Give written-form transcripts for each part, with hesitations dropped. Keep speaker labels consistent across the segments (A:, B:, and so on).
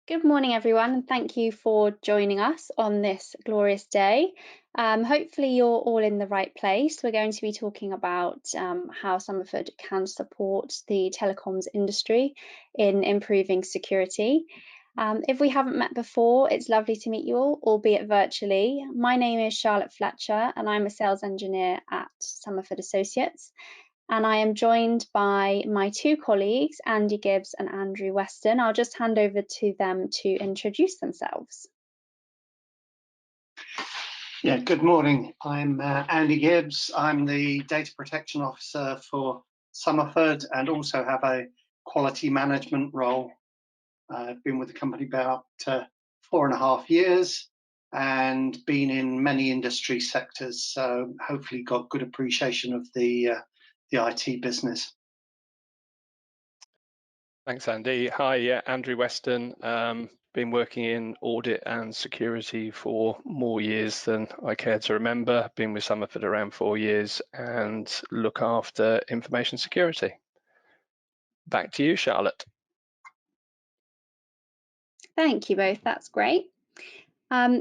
A: Good morning, everyone, and thank you for joining us on this glorious day. Hopefully, you're all in the right place. We're going to be talking about how Somerford can support the telecoms industry in improving security. If we haven't met before, it's lovely to meet you all, albeit virtually. My name is Charlotte Fletcher, and I'm a sales engineer at Somerford Associates. And I am joined by my two colleagues, Andy Gibbs and Andrew Weston. I'll just hand over to them to introduce themselves.
B: Yeah, good morning. I'm Andy Gibbs. I'm the Data Protection Officer for Somerford and also have a quality management role. I've been with the company about 4.5 years and been in many industry sectors, so hopefully got good appreciation of the IT business.
C: Thanks, Andy. Hi, Andrew Weston. Been working in audit and security for more years than I care to remember. Been with Somerford around 4 years and look after information security. Back to you, Charlotte.
A: Thank you both, that's great.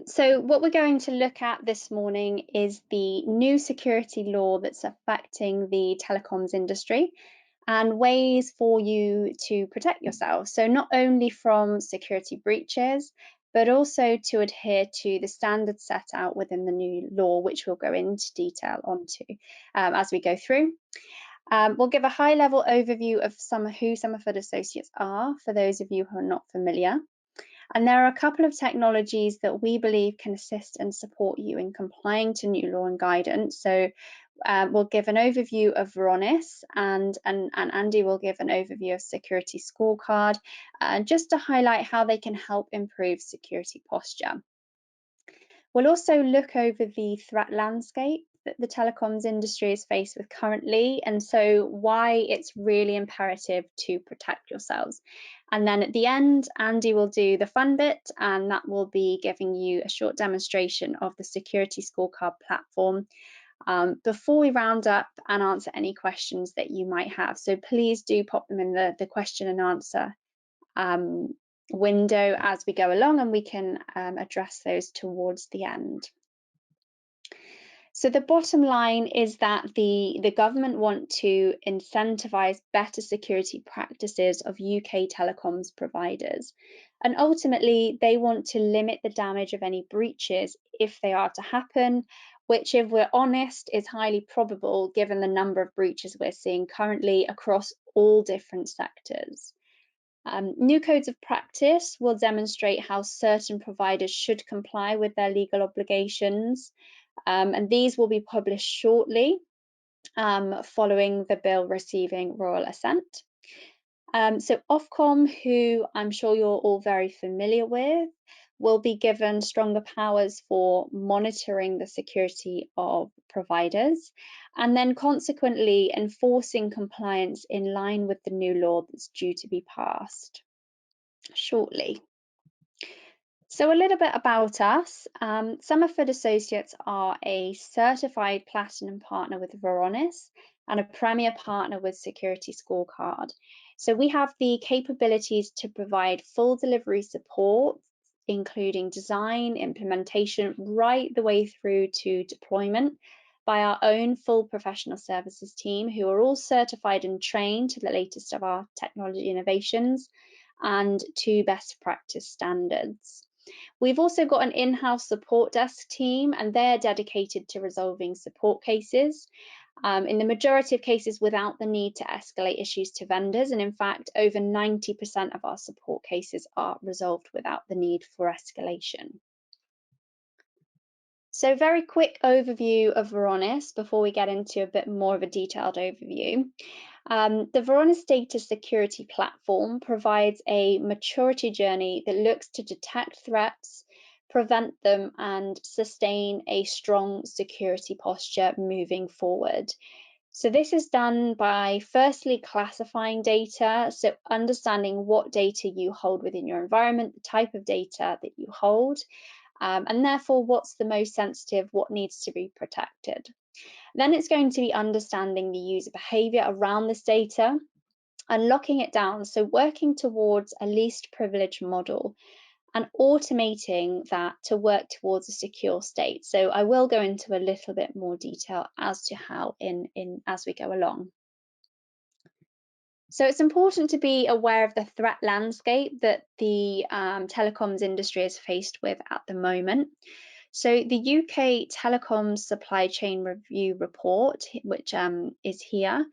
A: So what we're going to look at this morning is the new security law that's affecting the telecoms industry and ways for you to protect yourself. So not only from security breaches, but also to adhere to the standards set out within the new law, which we'll go into detail onto as we go through. We'll give a high-level overview of who Somerford Associates are, for those of you who are not familiar. And there are a couple of technologies that we believe can assist and support you in complying to new law and guidance. So we'll give an overview of Varonis and Andy will give an overview of Security Scorecard, just to highlight how they can help improve security posture. We'll also look over the threat landscape that the telecoms industry is faced with currently, and so why it's really imperative to protect yourselves. And then at the end, Andy will do the fun bit, and that will be giving you a short demonstration of the Security Scorecard platform before we round up and answer any questions that you might have. So please do pop them in the question and answer window as we go along, and we can address those towards the end. So the bottom line is that the government want to incentivise better security practices of UK telecoms providers. And ultimately, they want to limit the damage of any breaches if they are to happen, which, if we're honest, is highly probable given the number of breaches we're seeing currently across all different sectors. New codes of practice will demonstrate how certain providers should comply with their legal obligations, and these will be published shortly following the bill receiving royal assent. So Ofcom, who I'm sure you're all very familiar with, will be given stronger powers for monitoring the security of providers and then consequently enforcing compliance in line with the new law that's due to be passed shortly. So a little bit about us. Somerford Associates are a certified platinum partner with Varonis and a premier partner with Security Scorecard. So we have the capabilities to provide full delivery support, including design, implementation, right the way through to deployment by our own full professional services team, who are all certified and trained to the latest of our technology innovations and to best practice standards. We've also got an in-house support desk team, and they're dedicated to resolving support cases, in the majority of cases without the need to escalate issues to vendors. And in fact, over 90% of our support cases are resolved without the need for escalation. So very quick overview of Varonis before we get into a bit more of a detailed overview. The Varonis Data Security Platform provides a maturity journey that looks to detect threats, prevent them, and sustain a strong security posture moving forward. So this is done by firstly classifying data, so understanding what data you hold within your environment, the type of data that you hold, and therefore what's the most sensitive, what needs to be protected. Then it's going to be understanding the user behavior around this data, and locking it down, so working towards a least privilege model and automating that to work towards a secure state. So I will go into a little bit more detail as to how as we go along. So it's important to be aware of the threat landscape that the telecoms industry is faced with at the moment. So the UK Telecoms Supply Chain Review report, which is here,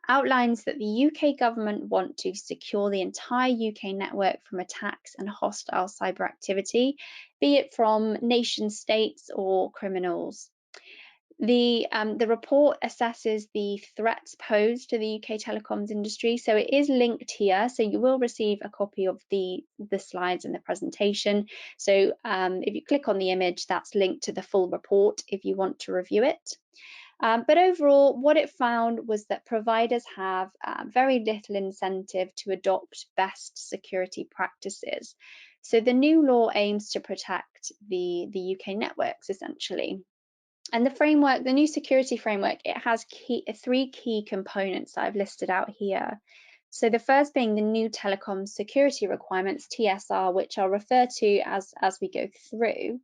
A: outlines that the UK government want to secure the entire UK network from attacks and hostile cyber activity, be it from nation states or criminals. The report assesses the threats posed to the UK telecoms industry, so it is linked here. So you will receive a copy of the slides in the presentation. So if you click on the image, that's linked to the full report if you want to review it. But overall, what it found was that providers have very little incentive to adopt best security practices. So the new law aims to protect the UK networks essentially. And the new security framework, it has three key components that I've listed out here. So the first being the new telecom security requirements, TSR, which I'll refer to as we go through,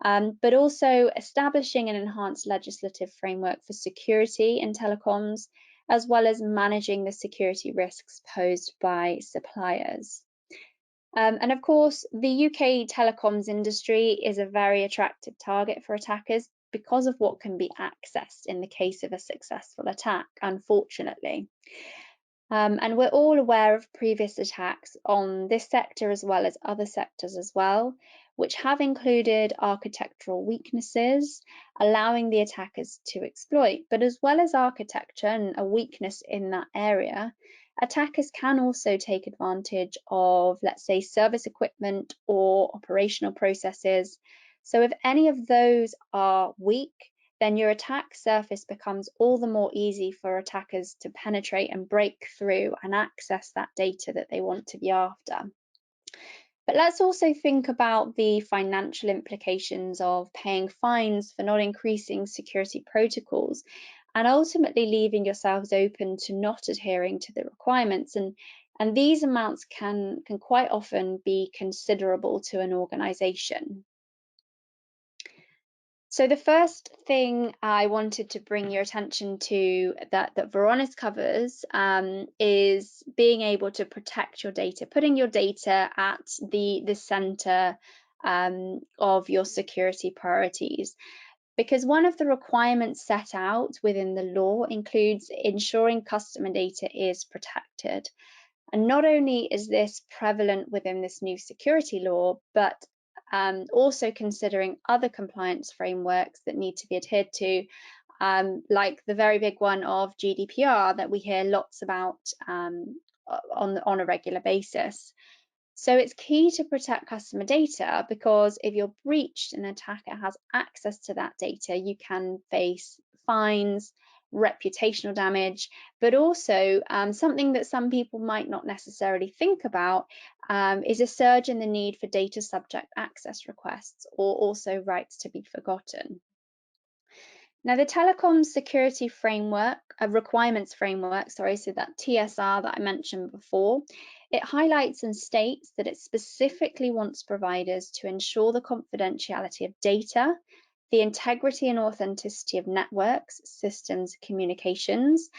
A: but also establishing an enhanced legislative framework for security in telecoms, as well as managing the security risks posed by suppliers. And of course, the UK telecoms industry is a very attractive target for attackers because of what can be accessed in the case of a successful attack, unfortunately. And we're all aware of previous attacks on this sector as well as other sectors as well, which have included architectural weaknesses, allowing the attackers to exploit. But as well as architecture and a weakness in that area, attackers can also take advantage of, let's say, service equipment or operational processes. So if any of those are weak, then your attack surface becomes all the more easy for attackers to penetrate and break through and access that data that they want to be after. But let's also think about the financial implications of paying fines for not increasing security protocols and ultimately leaving yourselves open to not adhering to the requirements. And these amounts can quite often be considerable to an organization. So the first thing I wanted to bring your attention to that Varonis covers is being able to protect your data, putting your data at the center of your security priorities. Because one of the requirements set out within the law includes ensuring customer data is protected. And not only is this prevalent within this new security law, but also considering other compliance frameworks that need to be adhered to, like the very big one of GDPR that we hear lots about on a regular basis. So it's key to protect customer data because if you're breached and an attacker has access to that data, you can face fines, reputational damage, but also something that some people might not necessarily think about is a surge in the need for data subject access requests or also rights to be forgotten. Now, the Telecoms Security Framework, Requirements Framework, so that TSR that I mentioned before, it highlights and states that it specifically wants providers to ensure the confidentiality of data, the integrity and authenticity of networks, systems, communications,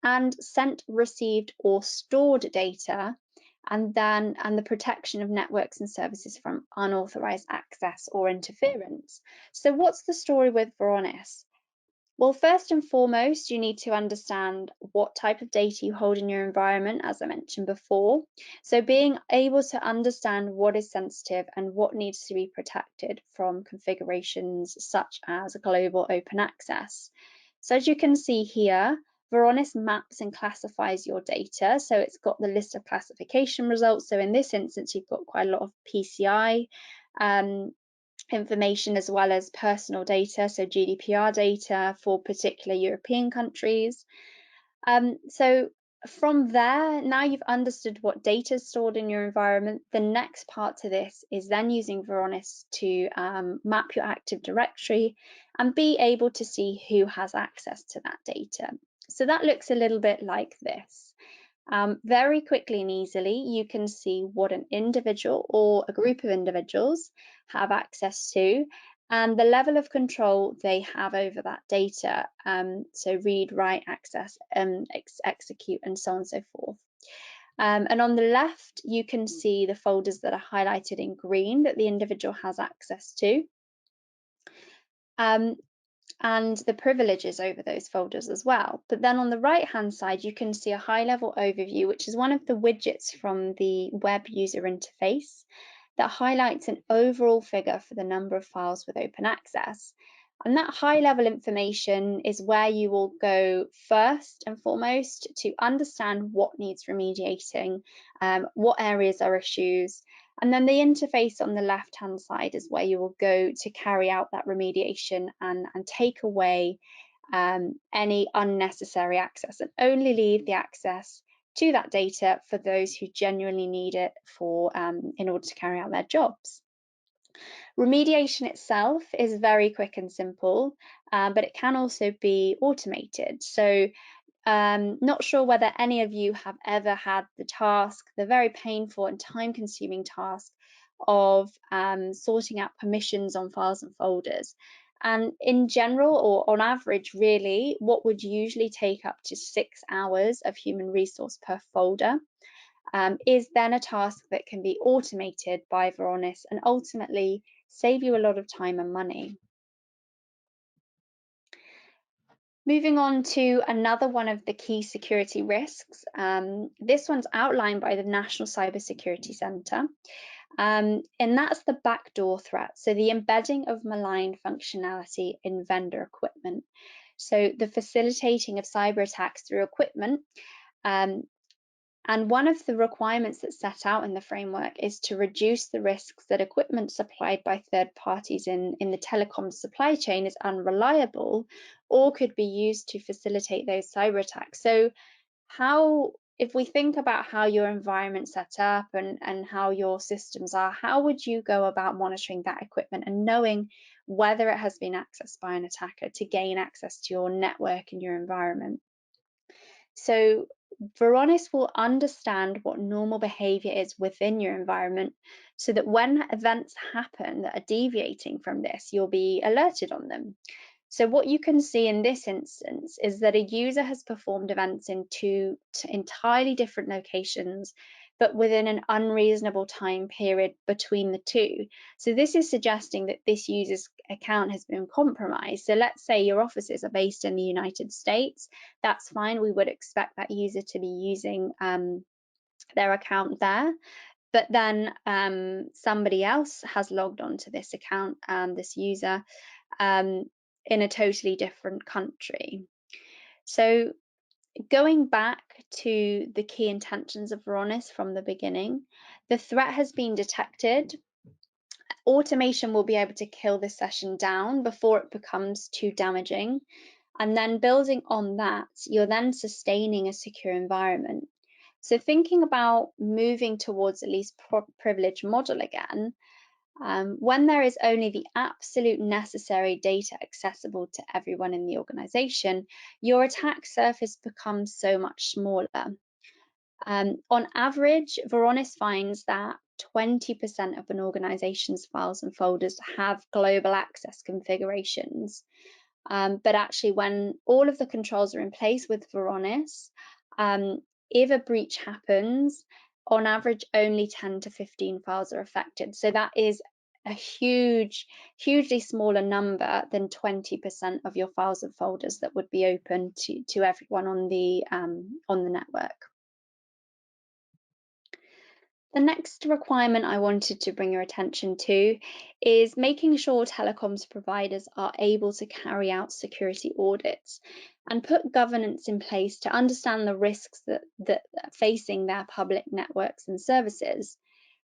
A: and sent, received, or stored data, and the protection of networks and services from unauthorized access or interference. So what's the story with Varonis? Well, first and foremost, you need to understand what type of data you hold in your environment, as I mentioned before. So being able to understand what is sensitive and what needs to be protected from configurations such as global open access. So as you can see here, Varonis maps and classifies your data. So it's got the list of classification results. So in this instance, you've got quite a lot of PCI information as well as personal data, so GDPR data for particular European countries. So from there, now you've understood what data is stored in your environment, the next part to this is then using Varonis to map your Active Directory and be able to see who has access to that data. So that looks a little bit like this. Very quickly and easily, you can see what an individual or a group of individuals have access to and the level of control they have over that data. So read, write, access, execute, and so on and so forth. And on the left, you can see the folders that are highlighted in green that the individual has access to. And the privileges over those folders as well. But then on the right-hand side, you can see a high-level overview, which is one of the widgets from the web user interface that highlights an overall figure for the number of files with open access. And that high-level information is where you will go first and foremost to understand what needs remediating, what areas are issues, and then the interface on the left-hand side is where you will go to carry out that remediation and take away any unnecessary access and only leave the access to that data for those who genuinely need it for in order to carry out their jobs. Remediation itself is very quick and simple, but it can also be automated. So not sure whether any of you have ever had the very painful and time-consuming task of sorting out permissions on files and folders. And in general, or on average, really, what would usually take up to 6 hours of human resource per folder is then a task that can be automated by Varonis and ultimately save you a lot of time and money. Moving on to another one of the key security risks. This one's outlined by the National Cybersecurity Centre, and that's the backdoor threat. So the embedding of malign functionality in vendor equipment. So the facilitating of cyber attacks through equipment. And one of the requirements that's set out in the framework is to reduce the risks that equipment supplied by third parties in the telecoms supply chain is unreliable or could be used to facilitate those cyber attacks. So if we think about how your environment's set up and how your systems are, how would you go about monitoring that equipment and knowing whether it has been accessed by an attacker to gain access to your network and your environment? So Varonis will understand what normal behavior is within your environment so that when events happen that are deviating from this, you'll be alerted on them. So what you can see in this instance is that a user has performed events in two entirely different locations, but within an unreasonable time period between the two. So this is suggesting that this user's account has been compromised. So let's say your offices are based in the United States. That's fine. We would expect that user to be using their account there. But then somebody else has logged onto this account, this user, in a totally different country. So going back to the key intentions of Varonis from the beginning, the threat has been detected. Automation will be able to kill this session down before it becomes too damaging. And then building on that, you're then sustaining a secure environment. So thinking about moving towards at least privilege model again, when there is only the absolute necessary data accessible to everyone in the organization, your attack surface becomes so much smaller. On average, Varonis finds that 20% of an organization's files and folders have global access configurations. But actually, when all of the controls are in place with Varonis, if a breach happens, on average, only 10 to 15 files are affected. So that is a hugely smaller number than 20% of your files and folders that would be open to everyone on the network. The next requirement I wanted to bring your attention to is making sure telecoms providers are able to carry out security audits and put governance in place to understand the risks that are facing their public networks and services.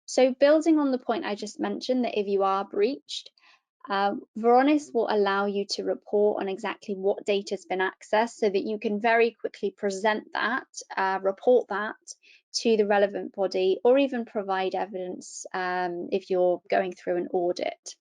A: So building on the point I just mentioned, that if you are breached, Varonis will allow you to report on exactly what data has been accessed so that you can very quickly present that, report that to the relevant body, or even provide evidence if you're going through an audit.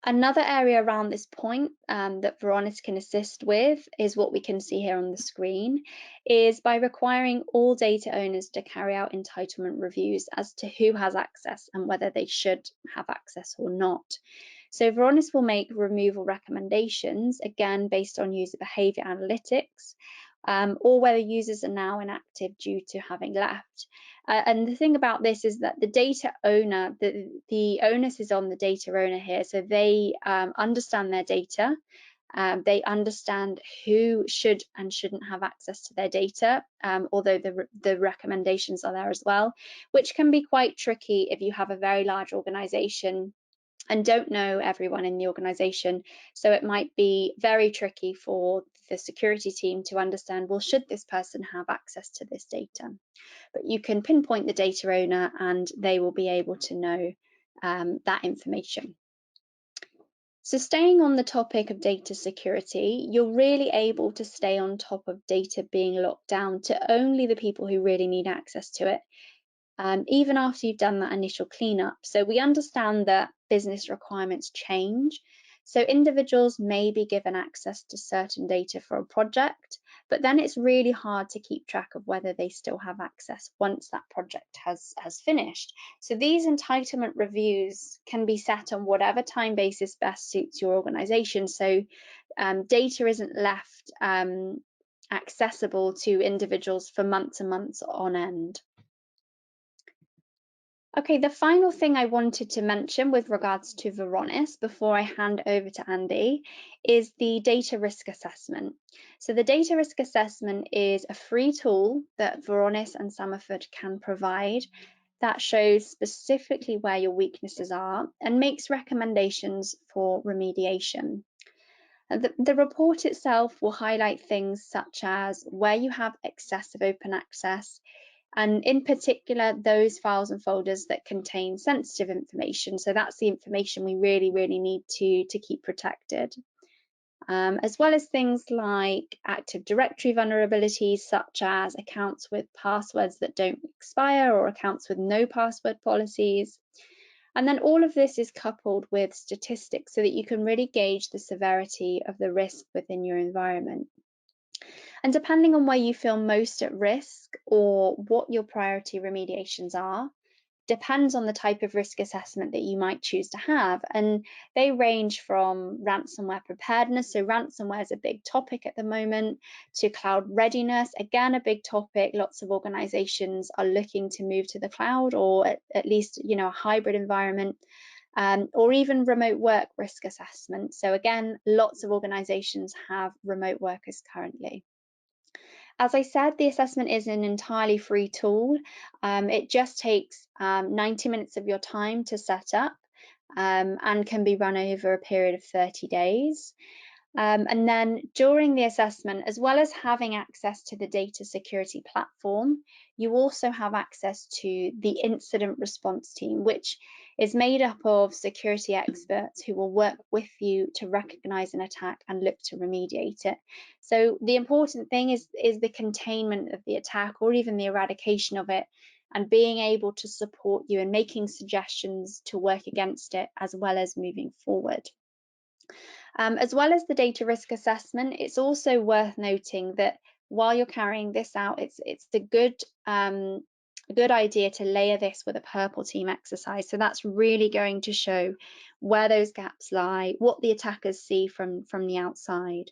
A: Another area around this point that Varonis can assist with is what we can see here on the screen, is by requiring all data owners to carry out entitlement reviews as to who has access and whether they should have access or not. So Varonis will make removal recommendations, again, based on user behavior analytics, or whether users are now inactive due to having left. And the thing about this is that the data owner, the onus is on the data owner here. So they understand their data. They understand who should and shouldn't have access to their data, although the recommendations are there as well, which can be quite tricky if you have a very large organization and don't know everyone in the organization. So it might be very tricky for the security team to understand, well, should this person have access to this data? But you can pinpoint the data owner and they will be able to know that information. So staying on the topic of data security, you're really able to stay on top of data being locked down to only the people who really need access to it, even after you've done that initial cleanup. So we understand that business requirements change. So individuals may be given access to certain data for a project, but then it's really hard to keep track of whether they still have access once that project has finished. So these entitlement reviews can be set on whatever time basis best suits your organization. So data isn't left accessible to individuals for months and months on end. Okay, the final thing I wanted to mention with regards to Varonis before I hand over to Andy is the data risk assessment. So the data risk assessment is a free tool that Varonis and Somerford can provide that shows specifically where your weaknesses are and makes recommendations for remediation. The report itself will highlight things such as where you have excessive open access, and in particular, those files and folders that contain sensitive information. So that's the information we really, really need to keep protected. As well as things like Active Directory vulnerabilities, such as accounts with passwords that don't expire or accounts with no password policies. And then all of this is coupled with statistics so that you can really gauge the severity of the risk within your environment. And depending on where you feel most at risk or what your priority remediations are, depends on the type of risk assessment that you might choose to have. And they range from ransomware preparedness, so ransomware is a big topic at the moment, to cloud readiness, again, a big topic. Lots of organizations are looking to move to the cloud or at least, a hybrid environment. Or even remote work risk assessment. So again, lots of organizations have remote workers currently. As I said, the assessment is an entirely free tool. It just takes 90 minutes of your time to set up and can be run over a period of 30 days. And then during the assessment, as well as having access to the data security platform, you also have access to the incident response team, which is made up of security experts who will work with you to recognize an attack and look to remediate it. So the important thing is the containment of the attack or even the eradication of it, and being able to support you in making suggestions to work against it as well as moving forward. As well as the data risk assessment, it's also worth noting that while you're carrying this out, it's a good idea to layer this with a purple team exercise. So that's really going to show where those gaps lie, what the attackers see from the outside.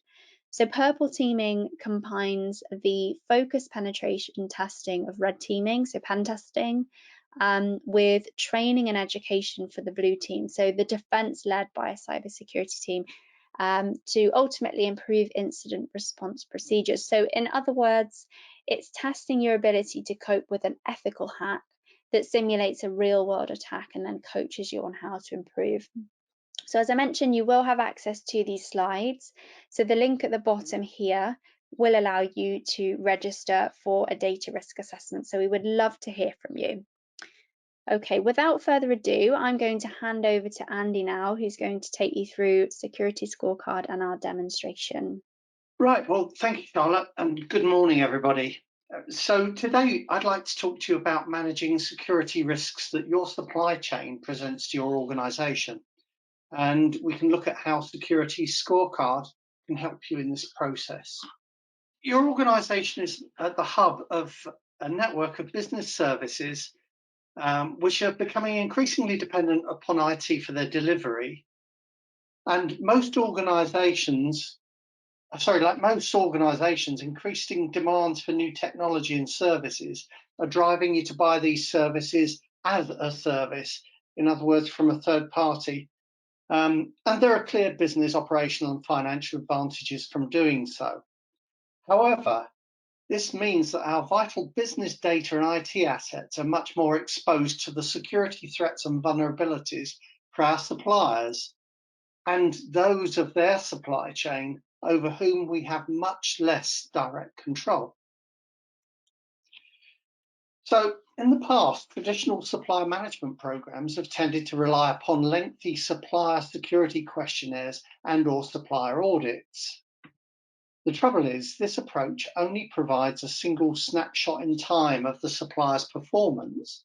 A: So purple teaming combines the focused penetration testing of red teaming, so pen testing, with training and education for the blue team, so the defense led by a cybersecurity team, to ultimately improve incident response procedures. So in other words, it's testing your ability to cope with an ethical hack that simulates a real world attack and then coaches you on how to improve. So as I mentioned, you will have access to these slides. So the link at the bottom here will allow you to register for a data risk assessment. So we would love to hear from you. Okay, without further ado, I'm going to hand over to Andy now, who's going to take you through Security Scorecard and our demonstration.
B: Right, well, thank you, Charlotte, and good morning, everybody. So today I'd like to talk to you about managing security risks that your supply chain presents to your organization. and we can look at how Security Scorecard can help you in this process. Your organisation is at the hub of a network of business services which are becoming increasingly dependent upon IT for their delivery. And most organisations, increasing demands for new technology and services are driving you to buy these services as a service, in other words, from a third party. And there are clear business, operational and financial advantages from doing so. However, this means that our vital business data and IT assets are much more exposed to the security threats and vulnerabilities for our suppliers and those of their supply chain over whom we have much less direct control. So in the past, traditional supplier management programs have tended to rely upon lengthy supplier security questionnaires and/or supplier audits. The trouble is, this approach only provides a single snapshot in time of the supplier's performance,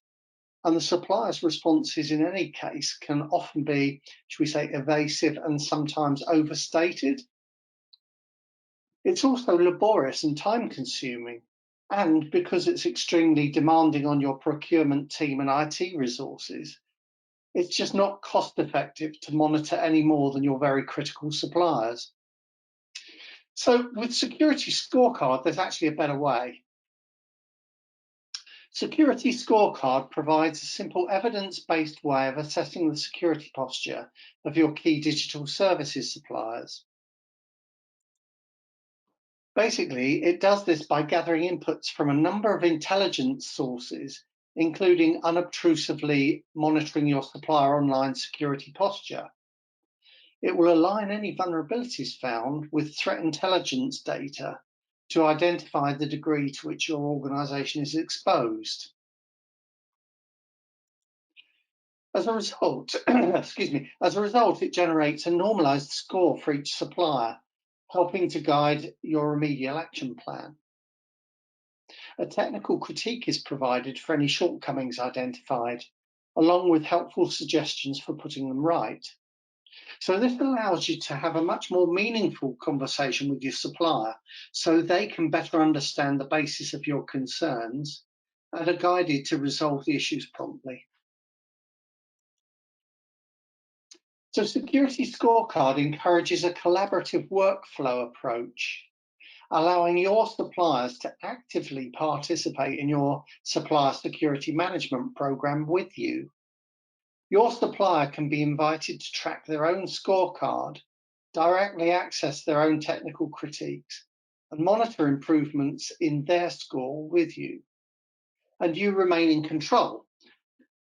B: and the supplier's responses in any case can often be, should we say, evasive and sometimes overstated. It's also laborious and time-consuming, and because it's extremely demanding on your procurement team and IT resources, it's just not cost-effective to monitor any more than your very critical suppliers. So with Security Scorecard, there's actually a better way. Security Scorecard provides a simple evidence-based way of assessing the security posture of your key digital services suppliers. Basically, it does this by gathering inputs from a number of intelligence sources, including unobtrusively monitoring your supplier online security posture. It will align any vulnerabilities found with threat intelligence data to identify the degree to which your organization is exposed. As a result, it generates a normalized score for each supplier, helping to guide your remedial action plan. A technical critique is provided for any shortcomings identified, along with helpful suggestions for putting them right. So this allows you to have a much more meaningful conversation with your supplier so they can better understand the basis of your concerns and are guided to resolve the issues promptly. So Security Scorecard encourages a collaborative workflow approach, allowing your suppliers to actively participate in your supplier security management program with you. Your supplier can be invited to track their own scorecard, directly access their own technical critiques, and monitor improvements in their score with you. And you remain in control.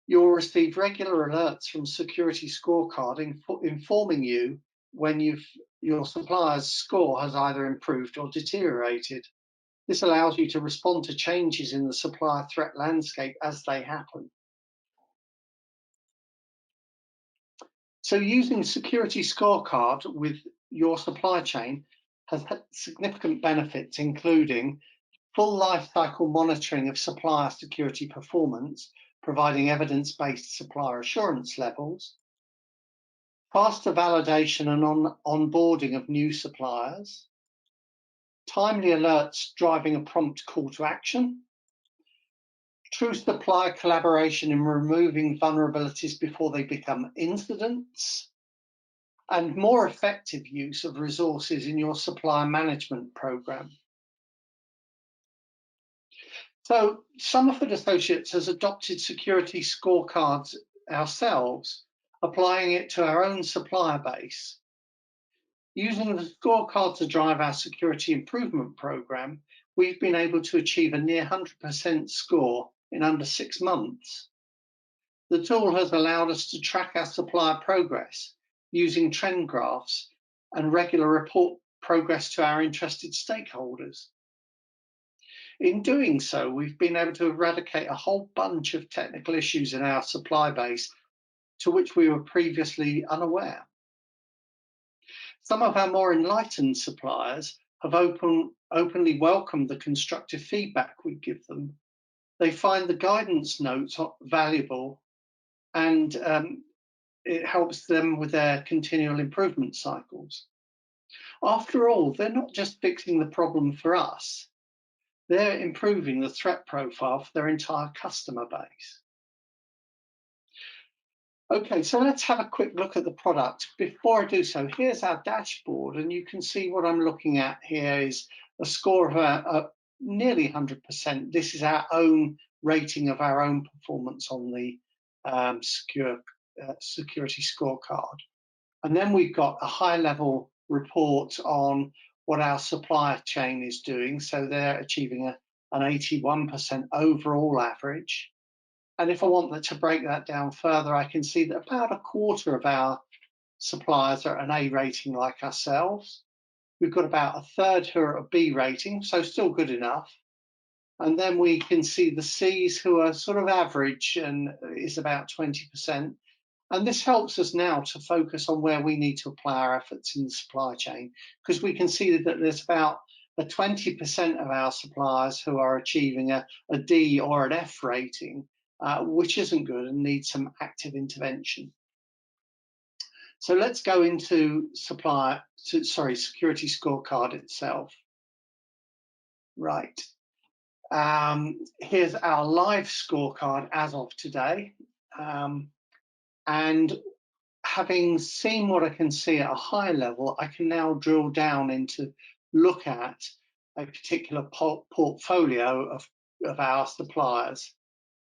B: You'll receive regular alerts from Security Scorecard informing you when your supplier's score has either improved or deteriorated. This allows you to respond to changes in the supplier threat landscape as they happen. So using Security Scorecard with your supply chain has had significant benefits, including full lifecycle monitoring of supplier security performance, providing evidence-based supplier assurance levels, faster validation and onboarding of new suppliers, timely alerts driving a prompt call to action, true supplier collaboration in removing vulnerabilities before they become incidents, and more effective use of resources in your supplier management program. So Somerford Associates has adopted Security Scorecards ourselves, applying it to our own supplier base. Using the scorecard to drive our security improvement program, we've been able to achieve a near 100% score in under 6 months. The tool has allowed us to track our supplier progress using trend graphs and regular report progress to our interested stakeholders. In doing so, we've been able to eradicate a whole bunch of technical issues in our supply base to which we were previously unaware. Some of our more enlightened suppliers have openly welcomed the constructive feedback we give them. They find the guidance notes valuable and it helps them with their continual improvement cycles. After all, they're not just fixing the problem for us, they're improving the threat profile for their entire customer base. Okay, so let's have a quick look at the product. Before I do so, here's our dashboard, and you can see what I'm looking at here is a score of nearly 100%. This is our own rating of our own performance on the Security Scorecard. And then we've got a high-level report on what our supplier chain is doing. So they're achieving an 81% overall average. And if I want to break that down further, I can see that about a quarter of our suppliers are an A rating like ourselves. We've got about a third who are a B rating, so still good enough. And then we can see the C's who are sort of average and is about 20%. And this helps us now to focus on where we need to apply our efforts in the supply chain, because we can see that there's about a 20% of our suppliers who are achieving a D or an F rating, which isn't good and needs some active intervention. So let's go into Security Scorecard itself. Right. Here's our live scorecard as of today. And having seen what I can see at a high level, I can now drill down into look at a particular portfolio of our suppliers.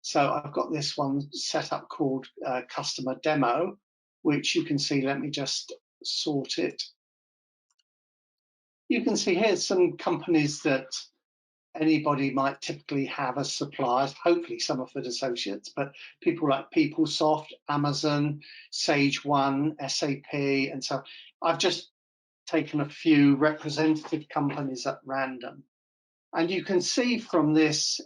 B: So I've got this one set up called Customer Demo, which you can see. Let me just sort it. You can see here's some companies that anybody might typically have as suppliers, hopefully Somerford Associates, but people like PeopleSoft, Amazon, Sage One, SAP, and so I've just taken a few representative companies at random. And you can see from this,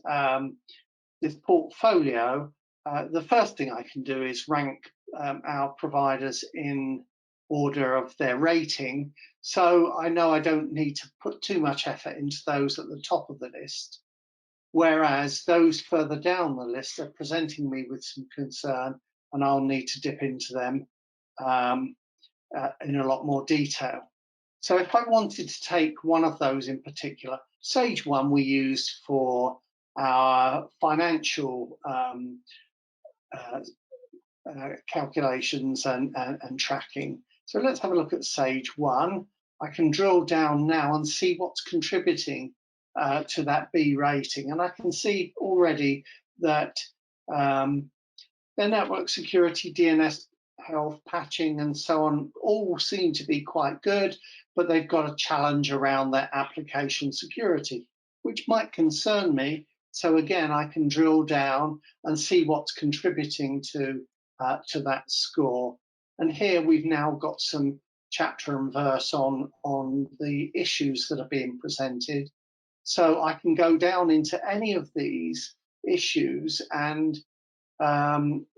B: this portfolio, the first thing I can do is rank our providers in order of their rating. So I know I don't need to put too much effort into those at the top of the list. Whereas those further down the list are presenting me with some concern, and I'll need to dip into them in a lot more detail. So if I wanted to take one of those in particular, Sage One we use for our financial calculations and tracking. So let's have a look at Sage One. I can drill down now and see what's contributing to that B rating. And I can see already that their network security, DNS health, patching, and so on all seem to be quite good, but they've got a challenge around their application security, which might concern me. So again, I can drill down and see what's contributing to that score. And here we've now got some chapter and verse on the issues that are being presented. So I can go down into any of these issues, and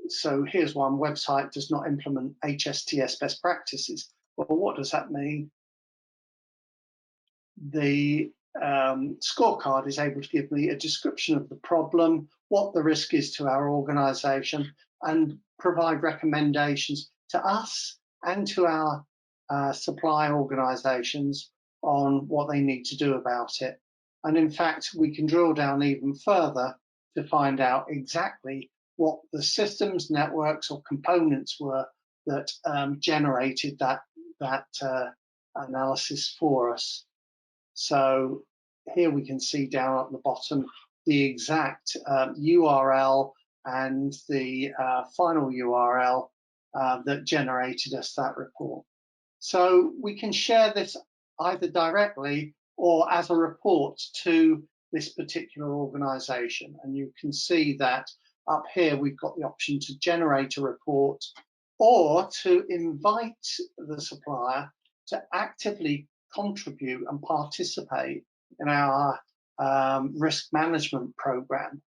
B: so here's one: website does not implement HSTS best practices. Well, what does that mean? The scorecard is able to give me a description of the problem, what the risk is to our organization, and provide recommendations to us and to our supply organizations on what they need to do about it. And in fact, we can drill down even further to find out exactly what the systems, networks, or components were that generated that analysis for us. So here we can see down at the bottom the exact URL and the final URL that generated us that report. So we can share this either directly or as a report to this particular organization. And you can see that up here we've got the option to generate a report or to invite the supplier to actively contribute and participate in our risk management program.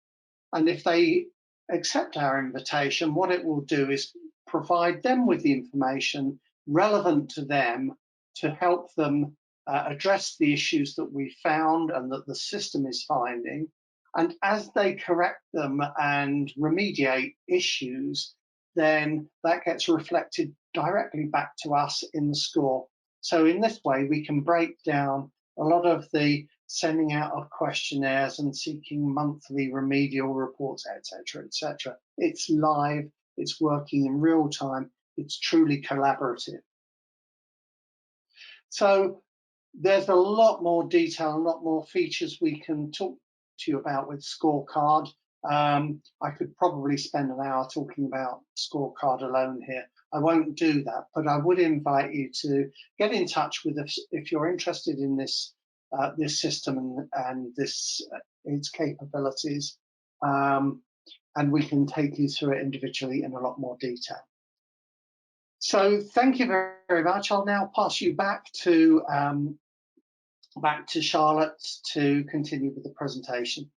B: And if they accept our invitation, what it will do is provide them with the information relevant to them to help them address the issues that we found and that the system is finding. And as they correct them and remediate issues, then that gets reflected directly back to us in the score. So in this way, we can break down a lot of the sending out of questionnaires and seeking monthly remedial reports, etc., etc. It's live, it's working in real time, it's truly collaborative. So there's a lot more detail, a lot more features we can talk to you about with Scorecard. I could probably spend an hour talking about Scorecard alone here. I won't do that, but I would invite you to get in touch with us if you're interested in this this system and its capabilities, and we can take you through it individually in a lot more detail. So thank you very much. I'll now pass you back to Charlotte to continue with the presentation.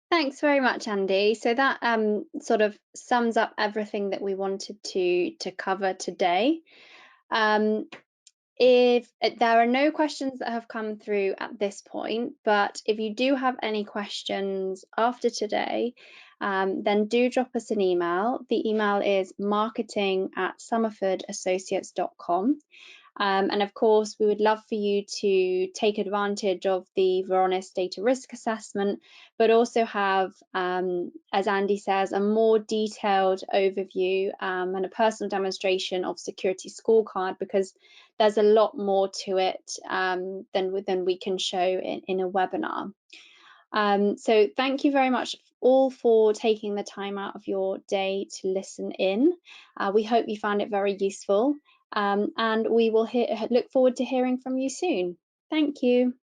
A: Thanks very much, Andy. So that sort of sums up everything that we wanted to cover today. If there are no questions that have come through at this point, but if you do have any questions after today, then do drop us an email. The email is marketing@somerfordassociates.com. And of course, we would love for you to take advantage of the Varonis data risk assessment, but also have, as Andy says, a more detailed overview and a personal demonstration of Security Scorecard, because there's a lot more to it than we can show in a webinar. So thank you very much all for taking the time out of your day to listen in. We hope you found it very useful. And we will look forward to hearing from you soon. Thank you.